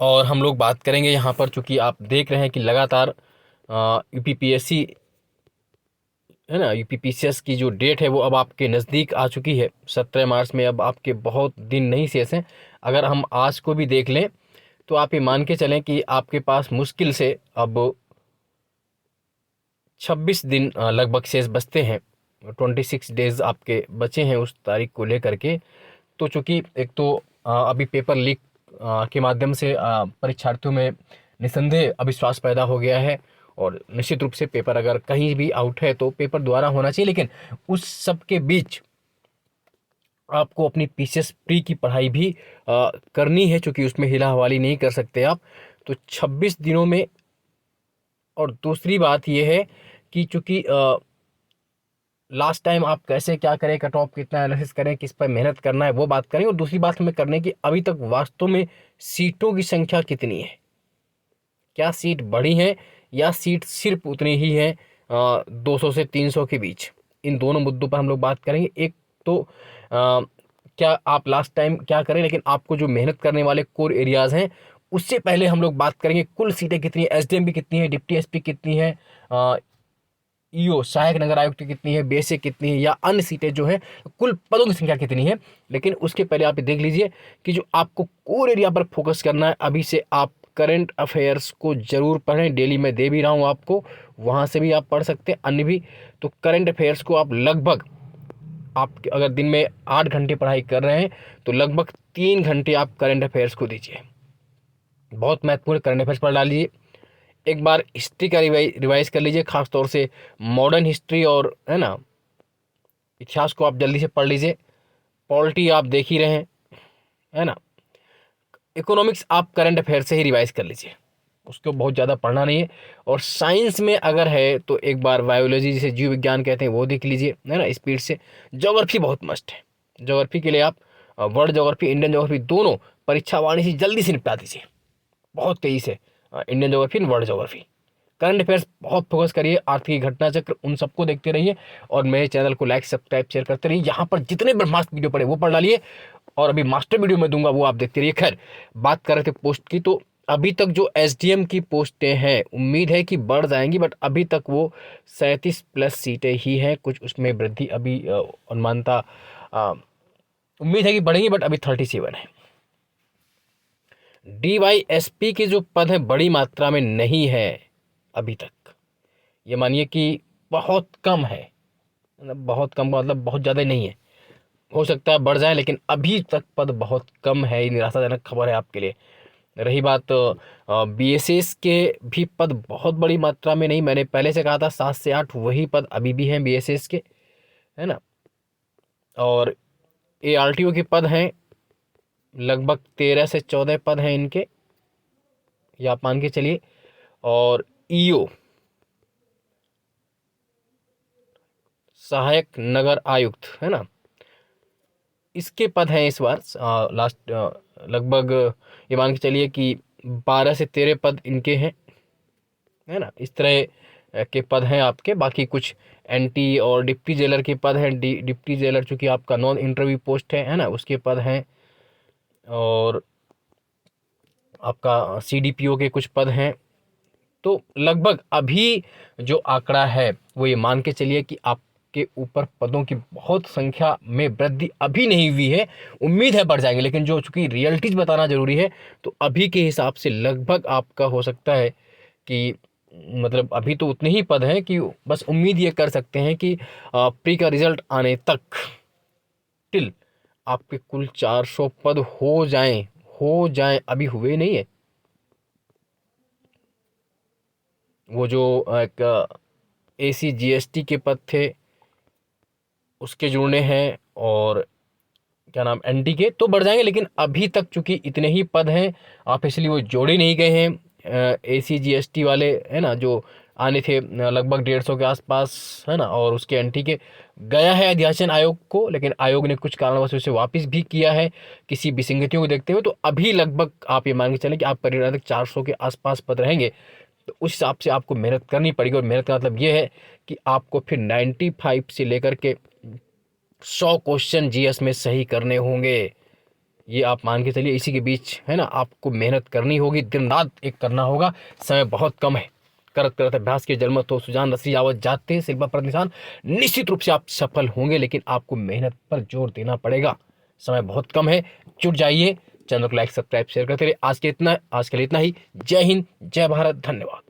और हम लोग बात करेंगे यहाँ पर, चूँकि आप देख रहे हैं कि लगातार यूपीपीएससी है ना, यूपीपीसीएस की जो डेट है वो अब आपके नज़दीक आ चुकी है। 17 मार्च में अब आपके बहुत दिन नहीं शेष हैं। अगर हम आज को भी देख लें तो आप ये मान के चलें कि आपके पास मुश्किल से अब 26 दिन लगभग शेष बचते हैं। 26 डेज आपके बचे हैं उस तारीख को लेकर के। तो चूँकि एक तो अभी पेपर लीक के माध्यम से परीक्षार्थियों में निसंदेह अविश्वास पैदा हो गया है, और निश्चित रूप से पेपर अगर कहीं भी आउट है तो पेपर दोबारा होना चाहिए। लेकिन उस सब के बीच आपको अपनी पीसीएस प्री की पढ़ाई भी करनी है, चूँकि उसमें हिला हवाली नहीं कर सकते आप। तो 26 दिनों में, और दूसरी बात यह है कि चूँकि लास्ट टाइम आप कैसे क्या करें, कट ऑफ कितना एनालिसिस करें, किस पर मेहनत करना है, वो बात करें। और दूसरी बात हमें करने की, अभी तक वास्तव में सीटों की संख्या कितनी है, क्या सीट बढ़ी है या सीट सिर्फ उतनी ही है 200 से 300 के बीच। इन दोनों मुद्दों पर हम लोग बात करेंगे। एक तो क्या आप लास्ट टाइम क्या करें, लेकिन आपको जो मेहनत करने वाले कोर एरियाज़ हैं उससे पहले हम लोग बात करेंगे कुल सीटें कितनी है, एसडीएम की कितनी है, डिप्टी एसपी कितनी है, ईओ सहायक नगर आयुक्त की कितनी है, बेसिक कितनी है, या अन्य सीटें जो हैं, कुल पदों की संख्या कितनी है। लेकिन उसके पहले आप ये देख लीजिए कि जो आपको कोर एरिया पर फोकस करना है, अभी से आप करंट अफेयर्स को जरूर पढ़ें। डेली मैं दे भी रहा हूँ आपको, वहाँ से भी आप पढ़ सकते हैं, अन्य भी। तो करंट अफेयर्स को आप लगभग, आप अगर दिन में 8 घंटे पढ़ाई कर रहे हैं तो लगभग 3 घंटे आप करंट अफेयर्स को दीजिए। बहुत महत्वपूर्ण करंट अफेयर्स पढ़ डालिए। एक बार हिस्ट्री का रिवाइज कर लीजिए, खास तौर से मॉडर्न हिस्ट्री और है ना इतिहास को आप जल्दी से पढ़ लीजिए। पॉलिटी आप देख ही रहे हैं, है ना। इकोनॉमिक्स आप करंट अफेयर से ही रिवाइज कर लीजिए, उसको बहुत ज़्यादा पढ़ना नहीं है। और साइंस में अगर है तो एक बार बायोलॉजी, जिसे जीव विज्ञान कहते हैं, वो देख लीजिए, है ना, स्पीड से। ज्योग्राफी बहुत मस्ट है। ज्योग्राफी के लिए आप वर्ल्ड ज्योग्राफी, इंडियन ज्योग्राफी, दोनों परीक्षा वाणी से जल्दी से निपटा दीजिए, बहुत तेज़ी से। Indian geography, world geography. Current affairs बहुत फोकस करिए, आर्थिक घटना चक्र, उन सबको देखते रहिए। और मेरे चैनल को लाइक, सब्सक्राइब, शेयर करते रहिए। यहाँ पर जितने ब्रह्मास्त्र वीडियो पड़े वो पढ़ डालिए, और अभी मास्टर वीडियो में दूंगा, वो आप देखते रहिए। खैर, बात कर रहे थे पोस्ट की, तो अभी तक जो एसडीएम की पोस्टें हैं, उम्मीद है कि बढ़ जाएंगी, बट अभी तक वो 37+ सीटें ही हैं। कुछ उसमें वृद्धि अभी अनुमानता उम्मीद है कि बढ़ेंगी, बट अभी 37 है। डीवाईएसपी के जो पद हैं बड़ी मात्रा में नहीं है अभी तक, ये मानिए कि बहुत कम है, मतलब बहुत कम, मतलब बहुत ज़्यादा नहीं है। हो सकता है बढ़ जाए, लेकिन अभी तक पद बहुत कम है। ये निराशाजनक खबर है आपके लिए। रही बात बीएसएस के, भी पद बहुत बड़ी मात्रा में नहीं। मैंने पहले से कहा था 7 से 8 वही पद अभी भी हैं बीएसएस के, है ना। और एआरटीओ के पद हैं लगभग 13 से 14 पद हैं इनके, या आप मान के चलिए। और ईओ सहायक नगर आयुक्त, है ना, इसके पद हैं इस बार लास्ट लगभग ये मान के चलिए कि 12 से 13 पद इनके हैं, है ना। इस तरह के पद हैं आपके। बाकी कुछ एनटी और डिप्टी जेलर के पद हैं। डिप्टी जेलर चूँकि आपका नॉन इंटरव्यू पोस्ट है ना, उसके पद हैं। और आपका सीडीपीओ के कुछ पद हैं। तो लगभग अभी जो आंकड़ा है वो ये मान के चलिए कि आपके ऊपर पदों की बहुत संख्या में वृद्धि अभी नहीं हुई है। उम्मीद है बढ़ जाएंगे, लेकिन जो चूंकि रियलिटीज बताना जरूरी है, तो अभी के हिसाब से लगभग आपका हो सकता है कि, मतलब अभी तो उतने ही पद हैं कि बस उम्मीद ये कर सकते हैं कि प्री का रिजल्ट आने तक टिल आपके कुल 400 पद हो जाएं। अभी हुए नहीं है। वो जो एक एसी जीएसटी के पद थे उसके जुड़ने हैं, और क्या नाम एनटी के, तो बढ़ जाएंगे। लेकिन अभी तक चूंकि इतने ही पद हैं ऑफिशियली, वो जोड़े नहीं गए हैं एसी जीएसटी वाले, है ना, जो आने थे लगभग 150 के आसपास, है ना। और उसके एनटी के गया है अध्यासन आयोग को, लेकिन आयोग ने कुछ कारणवश उसे वापस भी किया है किसी विसंगतियों को देखते हुए। तो अभी लगभग आप ये मान के चलें कि आप परिणाम 400 के आसपास पद रहेंगे। तो उस हिसाब से आपको मेहनत करनी पड़ेगी। और मेहनत का मतलब ये है कि आपको फिर 95 से लेकर के 100 क्वेश्चन जीएस में सही करने होंगे। ये आप मान के चलिए। इसी के बीच है ना, आपको मेहनत करनी होगी, दिन रात एक करना होगा, समय बहुत कम है। करत करत अभ्यास के जलमत हो सुजान रसी आवत जाते शिल्पा पर निशान। निश्चित रूप से आप सफल होंगे, लेकिन आपको मेहनत पर जोर देना पड़ेगा। समय बहुत कम है, जुट जाइए। चैनल को लाइक सब्सक्राइब शेयर करते रहिए। आज के लिए इतना ही। जय हिंद, जय भारत, धन्यवाद।